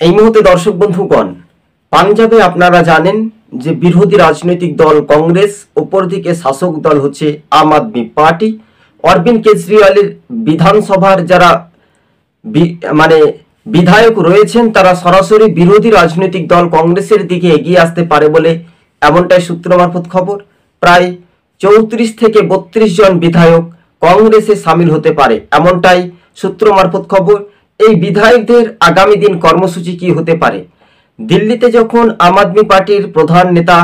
এই মুহূর্তে দর্শক বন্ধুগণ, পাঞ্জাবে আপনারা জানেন যে বিরোধী রাজনৈতিক দল কংগ্রেস, ওপর দিকে শাসক দল হচ্ছে আম আদমি পার্টি। অরবিন্দ কেজরিওয়ালের বিধানসভার যারা বিধায়ক রয়েছেন তারা সরাসরি বিরোধী রাজনৈতিক দল কংগ্রেসের দিকে এগিয়ে আসতে পারে বলে এমনটাই সূত্র মারফত খবর। প্রায় 34 থেকে 32 জন বিধায়ক কংগ্রেসে সামিল হতে পারে এমনটাই সূত্র মারফত খবর। এই বিধায়কদের আগামী দিন কর্মসূচি কি হতে পারে? দিল্লিতে যখন আম আদমি পার্টির প্রধান নেতা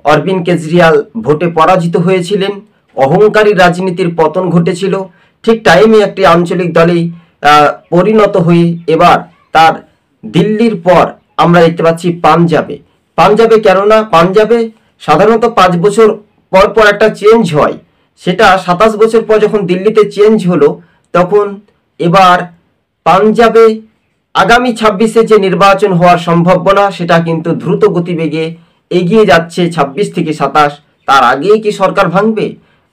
অরবিন্দ কেজরিওয়াল ভোটে পরাজিত হয়েছিলেন, অহংকারী রাজনীতির পতন ঘটেছিল, ঠিক টাইমে একটি আঞ্চলিক দলেই পরিণত হয়ে এবার তার দিল্লির পর আমরা দেখতে পাচ্ছি পাঞ্জাবে কেননা পাঞ্জাবে সাধারণত 5 বছর পর পর একটা চেঞ্জ হয়, সেটা 27 বছর পর যখন দিল্লিতে চেঞ্জ হলো তখন এবার পাঞ্জাবে আগামী 26-এ যে নির্বাচন হওয়ার সম্ভাবনা সেটা কিন্তু দ্রুত গতিবেগে এগিয়ে যাচ্ছে। 26 থেকে 27 তার আগেই কি সরকার ভাঙবে?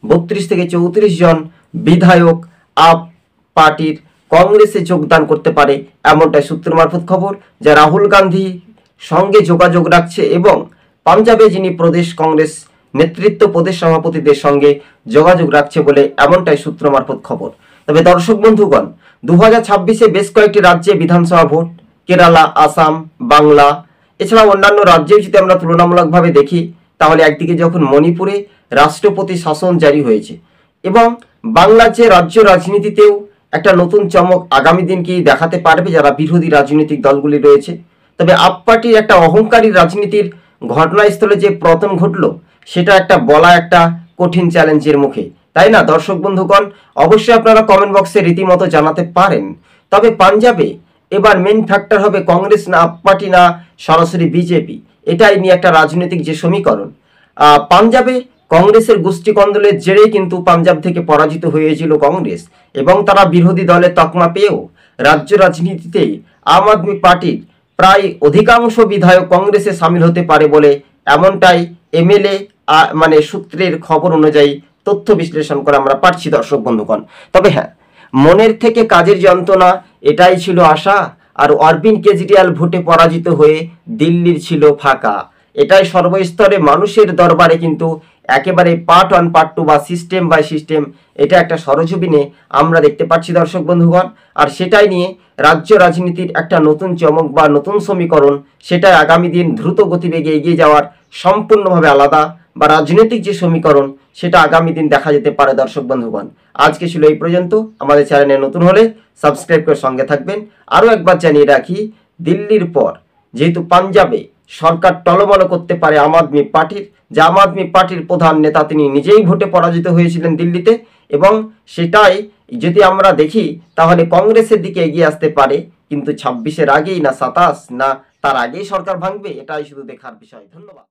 32 থেকে 34 জন বিধায়ক আপ পার্টির কংগ্রেসে যোগদান করতে পারে এমনটাই সূত্র মারফত খবর, যা রাহুল গান্ধী সঙ্গে যোগাযোগ রাখছে এবং পাঞ্জাবে যিনি প্রদেশ কংগ্রেস নেতৃত্ব প্রদেশ সভাপতিদের সঙ্গে যোগাযোগ রাখছে বলে এমনটাই সূত্র মারফত খবর। তবে দর্শক বন্ধুগণ, 2026-এ বেশ কয়েকটি রাজ্যে বিধানসভা ভোট, কেরালা, আসাম, বাংলা, এছাড়া অন্যান্য রাজ্যেও যদি আমরা তুলনামূলকভাবে দেখি তাহলে একদিকে যখন মণিপুরে রাষ্ট্রপতি শাসন জারি হয়েছে এবং বাংলার যে রাজ্য রাজনীতিতেও একটা নতুন চমক আগামী দিন কি দেখাতে পারবে যারা বিরোধী রাজনৈতিক দলগুলি রয়েছে। তবে আপ পার্টির একটা অহংকারী রাজনীতির ঘটনাস্থলে যে পতন ঘটলো সেটা একটা বলা একটা কঠিন চ্যালেঞ্জের মুখে, তাই না দর্শক বন্ধুগণ? অবশ্যই আপনারা কমেন্ট বক্সে রীতিমতো জানাতে পারেন। তবে পাঞ্জাবে এবার মেন ফ্যাক্টর হবে কংগ্রেস না আপ পার্টি না সরাসরি বিজেপি, এটাই নিয়ে একটা রাজনৈতিক যে সমীকরণ। পাঞ্জাবে কংগ্রেসের গোষ্ঠী কন্দলের জেরেই কিন্তু পাঞ্জাব থেকে পরাজিত হয়েছিল কংগ্রেস এবং তারা বিরোধী দলের তকমা পেয়েও রাজ্য রাজনীতিতে আম আদমি পার্টির প্রায় অধিকাংশ বিধায়ক কংগ্রেসে সামিল হতে পারে বলে এমনটাই এমএলএ সূত্রের খবর অনুযায়ী তথ্য বিশ্লেষণ করে আমরা পাচ্ছি দর্শক বন্ধুগণ। তবে হ্যাঁ, মনের থেকে কাজের যন্ত্রণা এটাই ছিল আশা, আর অরবিন্দ কেজরিওয়াল ভোটে পরাজিত হয়ে দিল্লির ছিল ফাঁকা, এটাই সর্বস্তরে মানুষের দরবারে কিন্তু একেবারে পার্ট 1 পার্ট 2 বা সিস্টেম বাই সিস্টেম এটা একটা সরজমিনে আমরা দেখতে পাচ্ছি দর্শক বন্ধুগণ। আর সেটাই নিয়ে রাজ্য রাজনীতির একটা নতুন চমক বা নতুন সমীকরণ, সেটাই আগামী দিন দ্রুত গতিবেগে এগিয়ে যাওয়ার সম্পূর্ণভাবে আলাদা বা রাজনৈতিক যে সমীকরণ সেটা আগামী দিন দেখা যেতে পারে দর্শক বন্ধুগণ। আজকে ছিল এই পর্যন্ত। আমাদের চ্যানেলে নতুন হলে সাবস্ক্রাইব করে সঙ্গে থাকবেন। আরও একবার জানিয়ে রাখি, দিল্লির পর যেহেতু পাঞ্জাবে সরকার টলমল করতে পারে আম আদমি পার্টির, যে আম আদমি পার্টির প্রধান নেতা তিনি নিজেই ভোটে পরাজিত হয়েছিলেন দিল্লিতে, এবং সেটাই যদি আমরা দেখি তাহলে কংগ্রেসের দিকে এগিয়ে আসতে পারে, কিন্তু 26-এর আগেই না 27 না তার আগেই সরকার ভাঙবে, এটাই শুধু দেখার বিষয়। ধন্যবাদ।